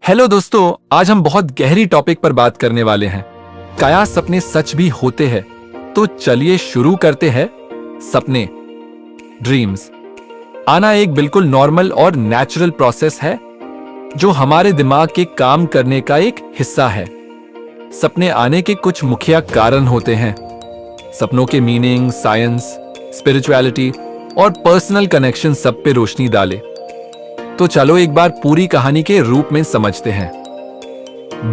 Hello दोस्तों, आज हम बहुत गहरी टॉपिक पर बात करने वाले हैं। क्या सपने सच भी होते हैं? तो चलिए शुरू करते हैं। सपने, ड्रीम्स आना एक बिल्कुल नॉर्मल और नेचुरल प्रोसेस है जो हमारे दिमाग के काम करने का एक हिस्सा है। सपने आने के कुछ मुख्य कारण होते हैं। सपनों के मीनिंग, साइंस, स्पिरिचुअलिटी और पर्सनल कनेक्शन सब पे रोशनी डाले। तो चलो एक बार पूरी कहानी के रूप में समझते हैं।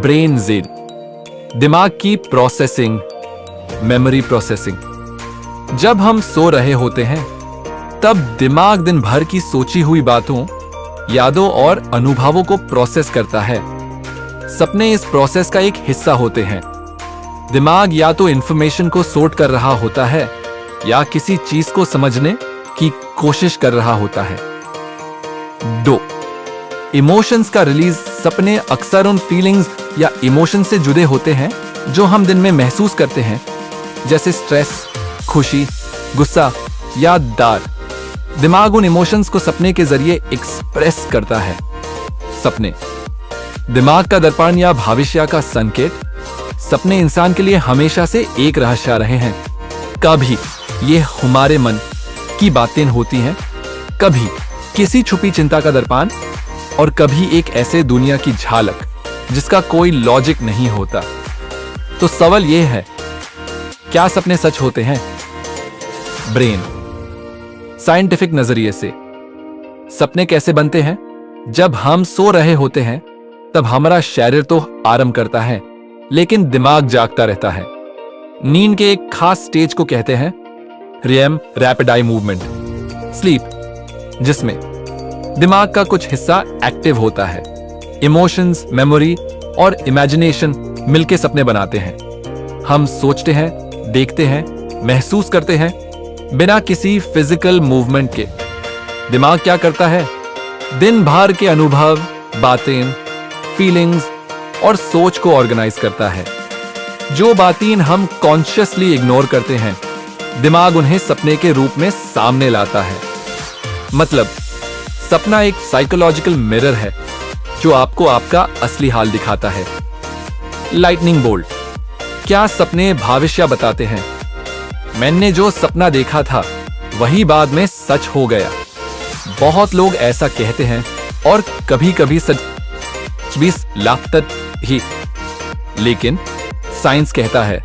ब्रेन जेन, दिमाग की प्रोसेसिंग, मेमोरी प्रोसेसिंग। जब हम सो रहे होते हैं तब दिमाग दिन भर की सोची हुई बातों, यादों और अनुभवों को प्रोसेस करता है। सपने इस प्रोसेस का एक हिस्सा होते हैं। दिमाग या तो इंफॉर्मेशन को सॉर्ट कर रहा होता है या किसी चीज को समझने की कोशिश कर रहा होता है। 2. इमोशंस का रिलीज। सपने अक्सर उन फीलिंग्स या इमोशन से जुड़े होते हैं जो हम दिन में महसूस करते हैं, जैसे स्ट्रेस, खुशी, गुस्सा या डर। दिमाग उन इमोशंस को सपने के जरिए एक्सप्रेस करता है। सपने, दिमाग का दर्पण या भविष्य का संकेत। सपने इंसान के लिए हमेशा से एक रहस्य रहे हैं। कभी ये हमारे मन की बातें होती हैं, कभी किसी छुपी चिंता का दर्पण, और कभी एक ऐसे दुनिया की झलक जिसका कोई लॉजिक नहीं होता। तो सवाल यह है, क्या सपने सच होते हैं? ब्रेन, साइंटिफिक नजरिए से सपने कैसे बनते हैं? जब हम सो रहे होते हैं तब हमारा शरीर तो आराम करता है, लेकिन दिमाग जागता रहता है। नींद के एक खास स्टेज को कहते हैं REM rapid eye movement sleep, जिसमें दिमाग का कुछ हिस्सा एक्टिव होता है। इमोशंस, मेमोरी और इमेजिनेशन मिलके सपने बनाते हैं। हम सोचते हैं, देखते हैं, महसूस करते हैं बिना किसी फिजिकल मूवमेंट के। दिमाग क्या करता है? दिन भर के अनुभव, बातें, फीलिंग्स और सोच को ऑर्गेनाइज करता है। जो बातें हम कॉन्शियसली इग्नोर करते हैं, दिमाग उन्हें सपने के रूप में सामने लाता है। मतलब, सपना एक साइकोलॉजिकल मिरर है जो आपको आपका असली हाल दिखाता है। लाइटनिंग बोल्ट, क्या सपने भविष्य बताते हैं? मैंने जो सपना देखा था वही बाद में सच हो गया। बहुत लोग ऐसा कहते हैं और कभी-कभी सच भी लगता ही, लेकिन साइंस कहता है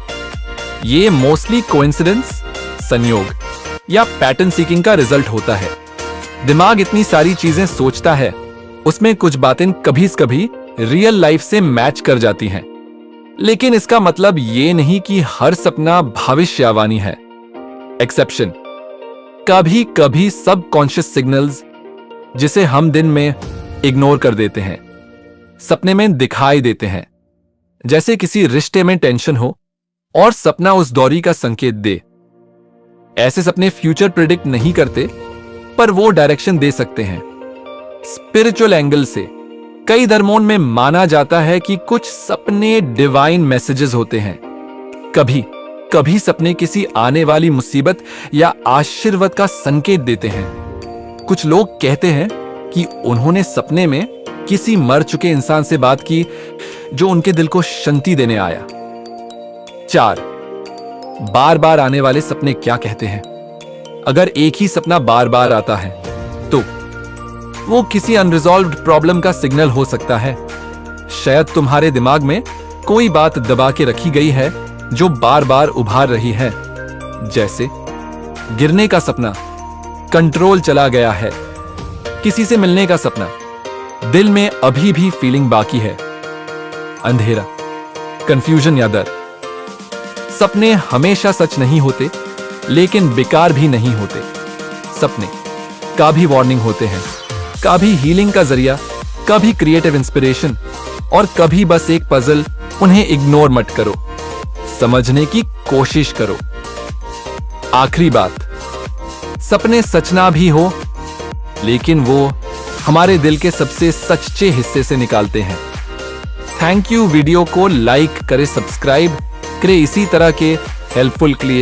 ये मोस्टली कोइंसिडेंस, संयोग या पैटर्न सीकिंग का रिजल्ट होता है। दिमाग इतनी सारी चीजें सोचता है, उसमें कुछ बातें कभी रियल लाइफ से मैच कर जाती हैं। लेकिन इसका मतलब ये नहीं कि हर सपना भविष्यवाणी है। एक्सेप्शन, कभी कभी सबकॉन्शियस सिग्नल्स जिसे हम दिन में इग्नोर कर देते हैं, सपने में दिखाई देते हैं। जैसे किसी रिश्ते में टेंशन हो और सपना उस दौरी का संकेत दे। ऐसे सपने फ्यूचर प्रिडिक्ट नहीं करते, पर वो डायरेक्शन दे सकते हैं। स्पिरिचुअल एंगल से कई धर्मों में माना जाता है कि कुछ सपने डिवाइन मैसेजेस होते हैं। कभी कभी सपने किसी आने वाली मुसीबत या आशीर्वाद का संकेत देते हैं। कुछ लोग कहते हैं कि उन्होंने सपने में किसी मर चुके इंसान से बात की जो उनके दिल को शांति देने आया। 4. बार बार आने वाले सपने क्या कहते हैं? अगर एक ही सपना बार बार आता है तो वो किसी अनरिजॉल्व्ड प्रॉब्लम का सिग्नल हो सकता है। शायद तुम्हारे दिमाग में कोई बात दबा के रखी गई है जो बार बार उभार रही है। जैसे गिरने का सपना, कंट्रोल चला गया है। किसी से मिलने का सपना, दिल में अभी भी फीलिंग बाकी है। अंधेरा, कंफ्यूजन या डर। सपने हमेशा सच नहीं होते, लेकिन बेकार भी नहीं होते। सपने कभी वार्निंग होते हैं, कभी हीलिंग का जरिया, कभी क्रिएटिव इंस्पिरेशन और कभी बस एक पजल। उन्हें इग्नोर मत करो, समझने की कोशिश करो। आखिरी बात, सपने सच ना भी हो, लेकिन वो हमारे दिल के सबसे सच्चे हिस्से से निकालते हैं। Thank you. वीडियो को लाइक करें, सब्सक्राइब करें इसी तरह के हेल्पफुल के लिए।